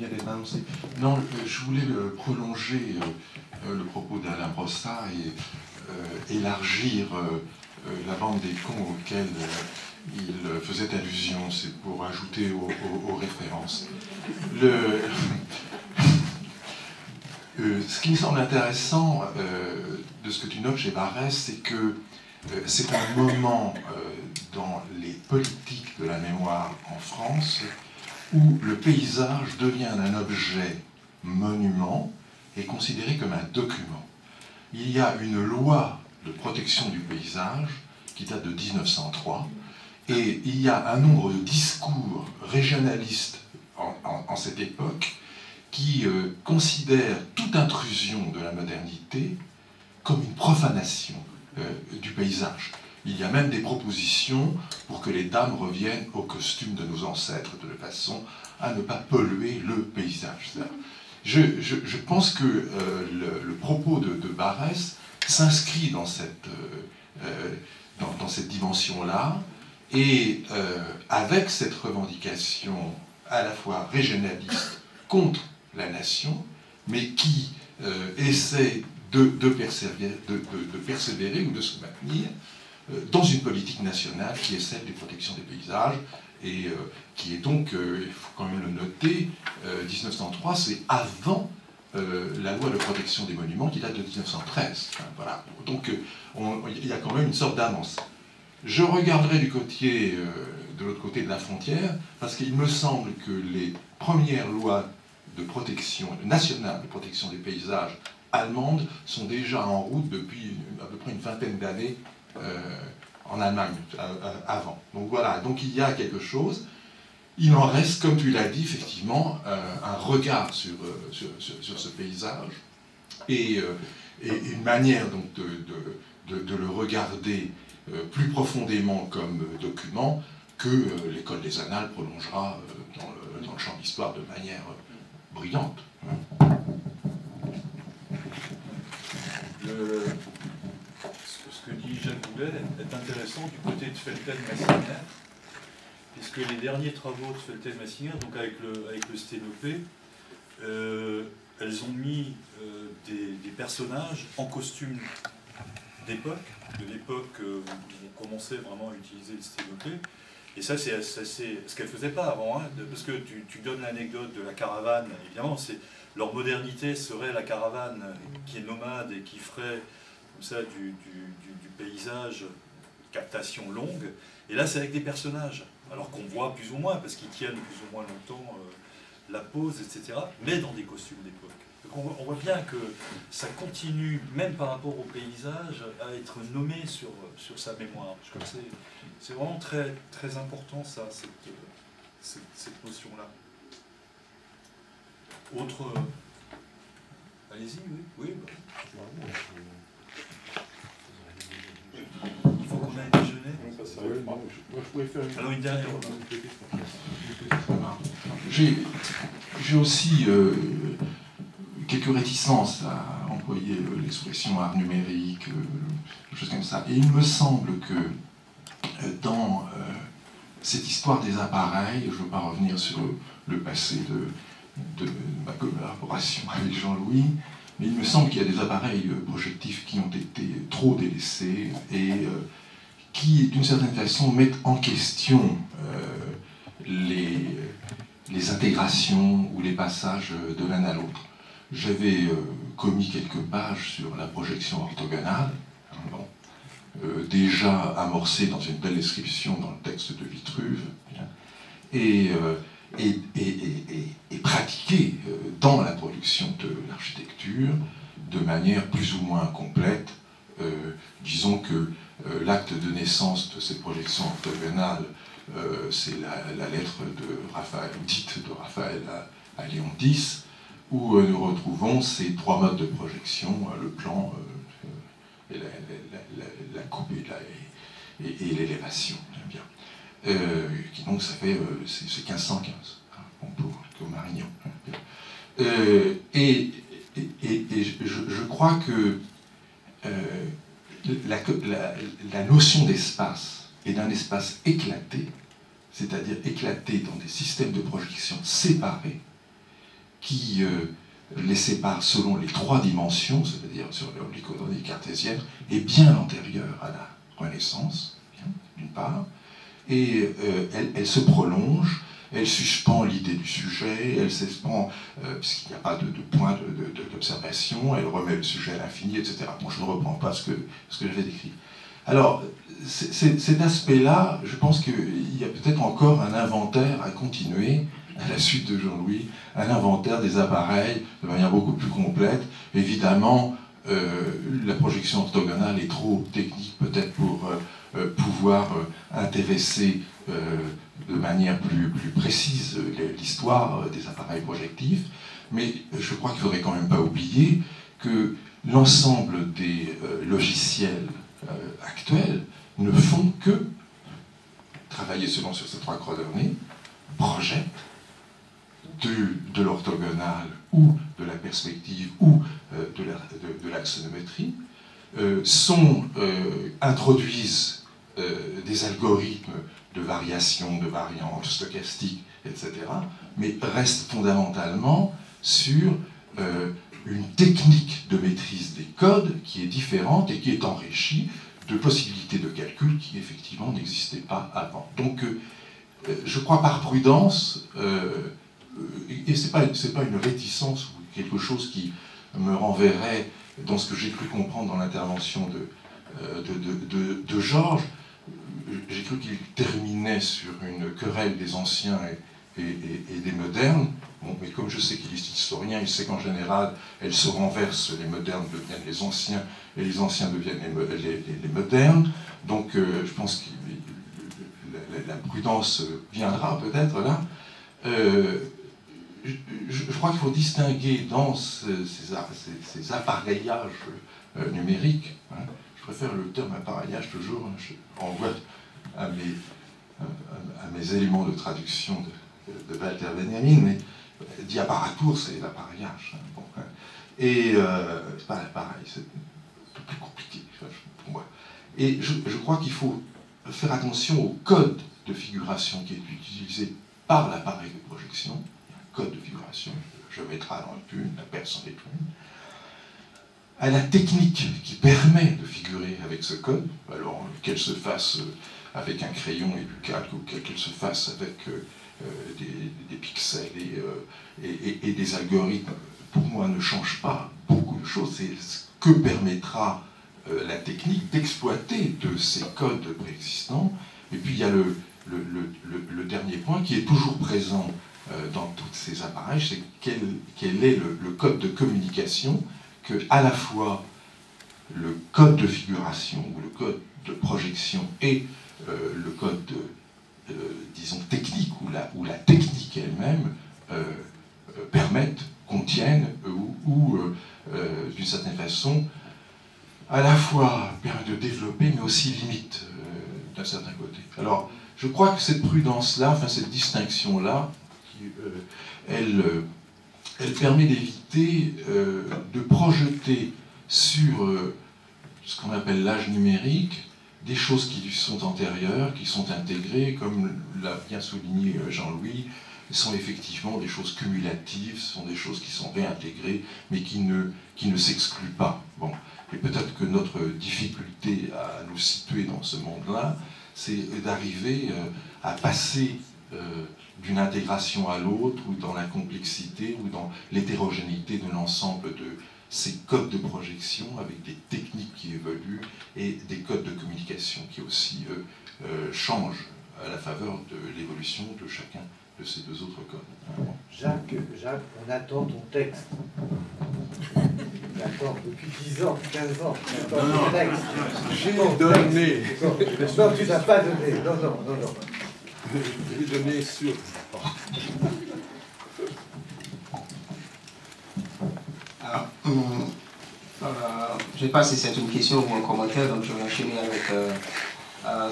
vient d'être annoncé. Non, je voulais prolonger le propos d'Alain Brossat et élargir la bande des cons auxquels il faisait allusion. C'est pour ajouter aux références. Ce qui me semble intéressant de ce que tu notes chez Barrès, c'est que c'est un moment dans les politiques de la mémoire en France où le paysage devient un objet monument et considéré comme un document. Il y a une loi de protection du paysage qui date de 1903 et il y a un nombre de discours régionalistes en cette époque qui considèrent toute intrusion de la modernité comme une profanation du paysage. Il y a même des propositions pour que les dames reviennent au costume de nos ancêtres, de façon à ne pas polluer le paysage. Je pense que le propos de Barrès s'inscrit dans cette dimension-là, et avec cette revendication à la fois régionaliste contre la nation, mais qui essaie de persévérer ou de se maintenir dans une politique nationale qui est celle des protections des paysages, et qui est donc, il faut quand même le noter, 1903, c'est avant la loi de protection des monuments qui date de 1913. Enfin, voilà. Donc il y a quand même une sorte d'avance. Je regarderai du côté, de l'autre côté de la frontière, parce qu'il me semble que les premières lois de protection nationale de protection des paysages allemandes sont déjà en route depuis à peu près une vingtaine d'années en Allemagne avant. Donc voilà, donc il y a quelque chose. Il en reste, comme tu l'as dit, effectivement, un regard sur ce paysage et une manière donc de le regarder plus profondément comme document que l'école des Annales prolongera dans le champ d'histoire de manière brillante. Ce que dit Jacques Boulet est intéressant du côté de Felten-Massinger, puisque les derniers travaux de Felten-Massinger, donc avec le sténopé, elles ont mis des personnages en costume d'époque, de l'époque où on commençait vraiment à utiliser le sténopé. Et ça, c'est ce qu'elles ne faisaient pas avant, hein, parce que tu donnes l'anecdote de la caravane, évidemment, leur modernité serait la caravane qui est nomade et qui ferait comme ça du paysage, captation longue, et là c'est avec des personnages, alors qu'on voit plus ou moins, parce qu'ils tiennent plus ou moins longtemps la pose, etc., mais dans des costumes d'époque. Donc on voit bien que ça continue, même par rapport au paysage, à être nommé sur sa mémoire. Je crois que c'est vraiment très, très important, ça, cette notion-là. Autre... Allez-y, oui. Oui, bah. Il faut qu'on aille déjeuner. Alors une dernière remarque. J'ai aussi quelques réticences à employer l'expression art numérique, quelque chose comme ça. Et il me semble que dans cette histoire des appareils, je ne veux pas revenir sur le passé de ma collaboration avec Jean-Louis, mais il me semble qu'il y a des appareils projectifs qui ont été trop délaissés et qui, d'une certaine façon, mettent en question les intégrations ou les passages de l'un à l'autre. J'avais commis quelques pages sur la projection orthogonale, déjà amorcée dans une belle description dans le texte de Vitruve, et pratiquée dans la production de l'architecture de manière plus ou moins complète. Disons que l'acte de naissance de cette projection orthogonale, c'est la lettre de Raphaël, dite de Raphaël à Léon X, où nous retrouvons ces trois modes de projection, le plan, la coupe et l'élévation. Qui donc ça fait c'est 1515 pour Marignan. Et je crois que la notion d'espace et d'un espace éclaté, c'est-à-dire éclaté dans des systèmes de projection séparés, qui les sépare selon les trois dimensions, c'est-à-dire sur l'icononie cartésienne, est bien antérieure à la Renaissance, d'une part, et elle se prolonge, elle suspend l'idée du sujet, elle suspend, puisqu'il n'y a pas de point d'observation, elle remet le sujet à l'infini, etc. Bon, je ne reprends pas ce que j'avais décrit. Alors, cet aspect-là, je pense qu'il y a peut-être encore un inventaire à continuer, à la suite de Jean-Louis, un inventaire des appareils de manière beaucoup plus complète. Évidemment, la projection orthogonale est trop technique peut-être pour pouvoir intéresser de manière plus précise l'histoire des appareils projectifs, mais je crois qu'il ne faudrait quand même pas oublier que l'ensemble des logiciels actuels ne font que travailler seulement sur ces trois coordonnées, projettent de l'orthogonale ou de la perspective ou de l'axonométrie, introduisent des algorithmes de variation, de variantes stochastiques, etc., mais restent fondamentalement sur une technique de maîtrise des codes qui est différente et qui est enrichie de possibilités de calcul qui effectivement n'existaient pas avant. Donc je crois par prudence, et c'est pas une réticence ou quelque chose qui me renverrait dans ce que j'ai cru comprendre dans l'intervention de Georges. J'ai cru qu'il terminait sur une querelle des anciens et des modernes. Bon, mais comme je sais qu'il est historien, il sait qu'en général, elles se renversent, les modernes deviennent les anciens, et les anciens deviennent les modernes. Donc je pense que la prudence viendra peut-être là. Je crois qu'il faut distinguer dans ces appareillages numériques, hein, je préfère le terme appareillage toujours, hein, je renvoie à mes éléments de traduction de Walter Benjamin, mais dit apparatour, c'est l'appareillage. Hein, bon, hein. Et c'est pas l'appareil, c'est un peu plus compliqué pour moi. Et je crois qu'il faut faire attention au code de figuration qui est utilisé par l'appareil de projection, code de figuration géométral en une, la personne est une, à la technique qui permet de figurer avec ce code, alors qu'elle se fasse avec un crayon et du calque, ou qu'elle se fasse avec des pixels et des algorithmes, pour moi ne change pas beaucoup de choses. C'est ce que permettra la technique d'exploiter de ces codes préexistants. Et puis il y a le dernier point qui est toujours présent dans tous ces appareils, c'est quel est le code de communication que à la fois le code de figuration ou le code de projection et le code disons technique ou la technique elle-même permettent, contiennent ou d'une certaine façon à la fois permettent de développer mais aussi limitent d'un certain côté. Alors je crois que cette prudence-là, enfin cette distinction-là, elle permet d'éviter de projeter sur ce qu'on appelle l'âge numérique des choses qui lui sont antérieures, qui sont intégrées, comme l'a bien souligné Jean-Louis, sont effectivement des choses cumulatives, ce sont des choses qui sont réintégrées, mais qui ne s'excluent pas. Bon. Et peut-être que notre difficulté à nous situer dans ce monde-là, c'est d'arriver à passer d'une intégration à l'autre, ou dans la complexité, ou dans l'hétérogénéité de l'ensemble de ces codes de projection, avec des techniques qui évoluent, et des codes de communication qui aussi changent à la faveur de l'évolution de chacun de ces deux autres codes. Jacques, on attend ton texte. D'accord, depuis 10 ans, 15 ans, on attend ton texte. J'ai donné. Non, tu n'as pas donné. Non. J'ai donné sur... Alors, je ne sais pas si c'est une question ou un commentaire, donc je vais enchaîner avec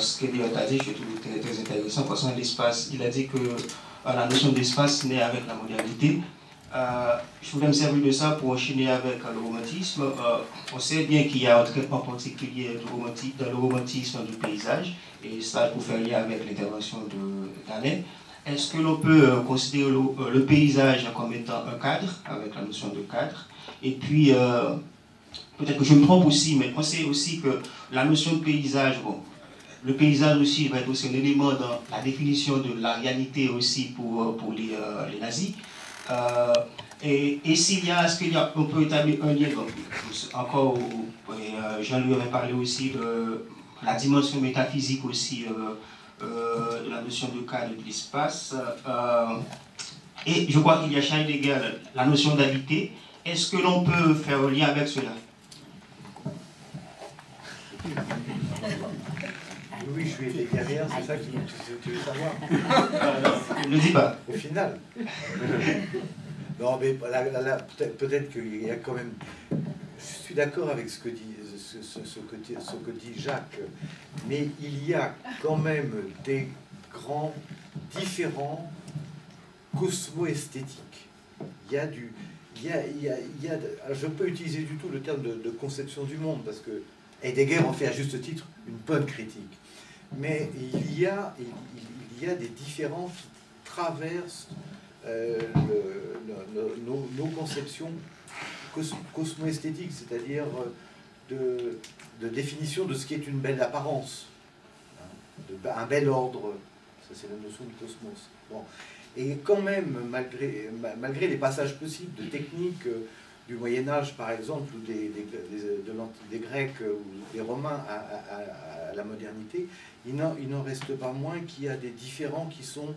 ce qu'Eliott a dit. Je trouve très, très intéressant. Parce que l'espace, il a dit que la notion d'espace naît avec la modernité. Je voulais me servir de ça pour enchaîner avec le romantisme. On sait bien qu'il y a un traitement particulier dans le romantisme du paysage, et ça pour faire lien avec l'intervention d'Alain. est-ce que l'on peut considérer le paysage comme étant un cadre, avec la notion de cadre? Et puis, peut-être que je me trompe aussi, mais on sait aussi que la notion de paysage, bon, le paysage aussi va être aussi un élément dans la définition de la réalité aussi pour les nazis. Et s'il y a, on peut établir un lien, donc, encore, Jean-Louis avait parlé aussi de la dimension métaphysique aussi, de la notion de cadre de l'espace. Et je crois qu'il y a chez Heidegger la notion d'habiter. Est-ce que l'on peut faire un lien avec cela? Oui, je suis derrière, c'est ça que tu veux savoir. Ne dis pas. Au final. Non, mais peut-être qu'il y a quand même... Je suis d'accord avec ce que dit Jacques, mais il y a quand même des grands différents cosmo-esthétiques. Il y a du... je peux utiliser du tout le terme de conception du monde, parce que Heidegger en fait à juste titre une bonne critique. Mais il y a des différences qui traversent nos conceptions cosmo-esthétiques, c'est-à-dire de définition de ce qui est une belle apparence, un bel ordre, ça c'est la notion du cosmos. Bon. Et quand même, malgré les passages possibles de techniques du Moyen-Âge, par exemple, ou des Grecs ou des Romains à la modernité, il n'en reste pas moins qu'il y a des différends qui sont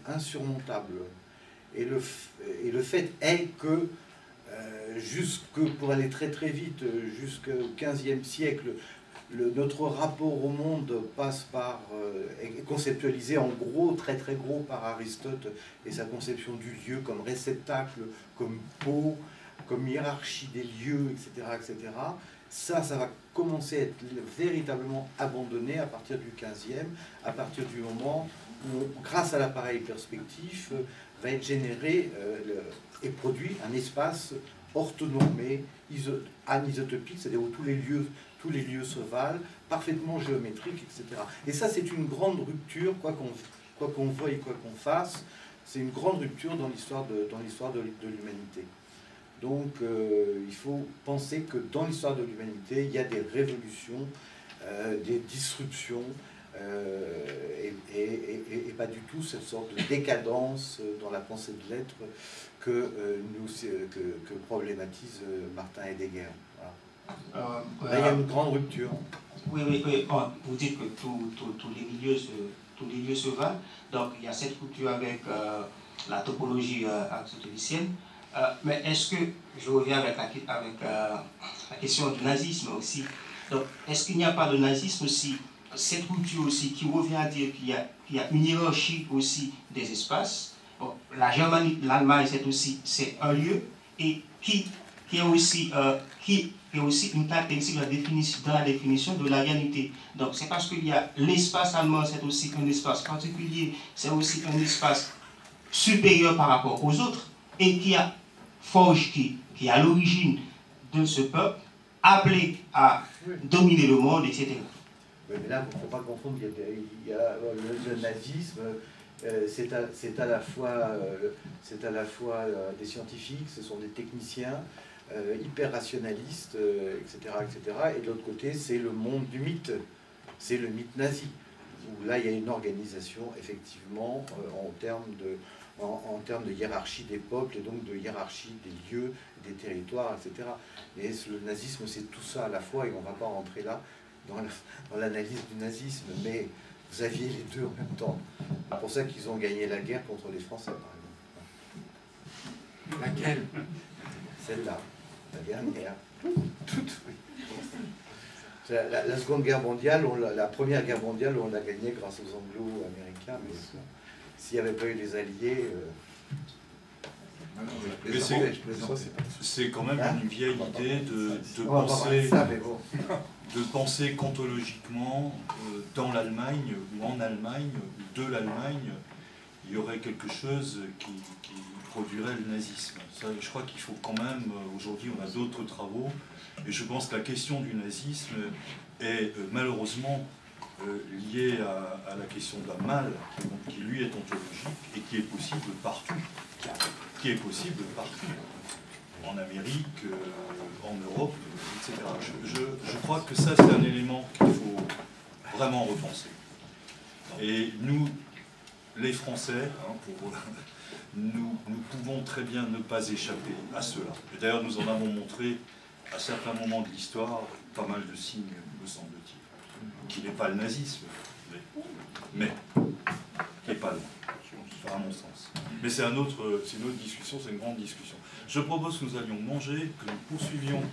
insurmontables. Et le fait est que, pour aller très très vite, jusqu'au XVe siècle, notre rapport au monde passe par, est conceptualisé en gros, très très gros par Aristote et sa conception du lieu comme réceptacle, comme pot, comme hiérarchie des lieux, etc., etc. Ça va commencer à être véritablement abandonné à partir du XVe, à partir du moment où, grâce à l'appareil perspectif, va être généré et produit un espace orthonormé, anisotopique, c'est-à-dire où tous les lieux se valent, parfaitement géométriques, etc. Et ça, c'est une grande rupture, quoi qu'on veuille, quoi qu'on fasse, c'est une grande rupture dans l'histoire de l'humanité. Donc, il faut penser que dans l'histoire de l'humanité, il y a des révolutions, des disruptions, et pas du tout cette sorte de décadence dans la pensée de l'être que problématise Martin Heidegger. Voilà. Là, il y a une grande rupture. Oui. Vous dites que tous les lieux se valent. Donc, il y a cette rupture avec la topologie aristotélicienne. Mais est-ce que, je reviens avec la question du nazisme aussi, donc est-ce qu'il n'y a pas de nazisme aussi, cette rupture aussi qui revient à dire qu'il y a une hiérarchie aussi des espaces? Bon, la Germanie, l'Allemagne, c'est un lieu et qui est aussi une caractéristique dans la définition de la réalité. Donc c'est parce qu'il y a l'espace allemand, c'est aussi un espace particulier, c'est aussi un espace supérieur par rapport aux autres, et qui a forge qui est à l'origine de ce peuple, appelé à dominer le monde, etc. Oui, mais là, il ne faut pas confondre, il y a le nazisme, c'est à la fois des scientifiques, ce sont des techniciens, hyper rationalistes, etc., etc. Et de l'autre côté, c'est le monde du mythe, c'est le mythe nazi, où là, il y a une organisation, effectivement, en termes de hiérarchie des peuples et donc de hiérarchie des lieux, des territoires, etc. Et le nazisme, c'est tout ça à la fois, et on ne va pas rentrer là dans l'analyse du nazisme, mais vous aviez les deux en même temps. C'est pour ça qu'ils ont gagné la guerre contre les Français, par exemple. Laquelle? Celle-là, la dernière. Toute, oui. La Seconde Guerre mondiale, la Première Guerre mondiale, on l'a gagnée grâce aux Anglo-Américains, mais s'il n'y avait pas eu les Alliés... C'est quand même une vieille idée de penser chontologiquement dans l'Allemagne ou en Allemagne ou de l'Allemagne, il y aurait quelque chose qui produirait le nazisme. Ça, je crois qu'il faut quand même, aujourd'hui on a d'autres travaux, et je pense que la question du nazisme est malheureusement lié à la question de la malle, qui lui est ontologique et qui est possible partout. Qui est possible partout. En Amérique, en Europe, etc. Je crois que ça, c'est un élément qu'il faut vraiment repenser. Et nous, les Français, nous pouvons très bien ne pas échapper à cela. Et d'ailleurs, nous en avons montré à certains moments de l'histoire pas mal de signes, me semble-t-il, qui n'est pas le nazisme, mais qui n'est pas loin, à mon sens. Mais c'est une autre discussion, c'est une grande discussion. Je propose que nous allions manger, que nous poursuivions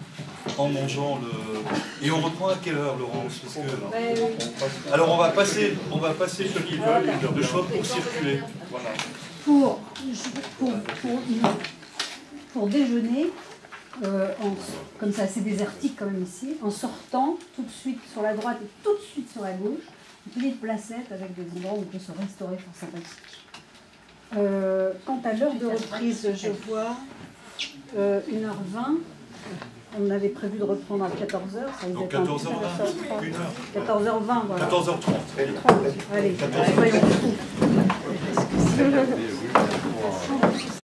en mangeant le... Et on reprend à quelle heure, Laurence? Parce que... Alors on va passer le choc pour circuler. Voilà. Pour déjeuner, comme c'est assez désertique quand même ici, en sortant tout de suite sur la droite et tout de suite sur la gauche, une petite placette avec des endroits où on peut se restaurer fort sympathique. Quant à l'heure de reprise, je vois 1h20. On avait prévu de reprendre à 14h. Ça vous Donc est 14h20, 1h. 14h20, voilà. 14h30. Allez, voyons.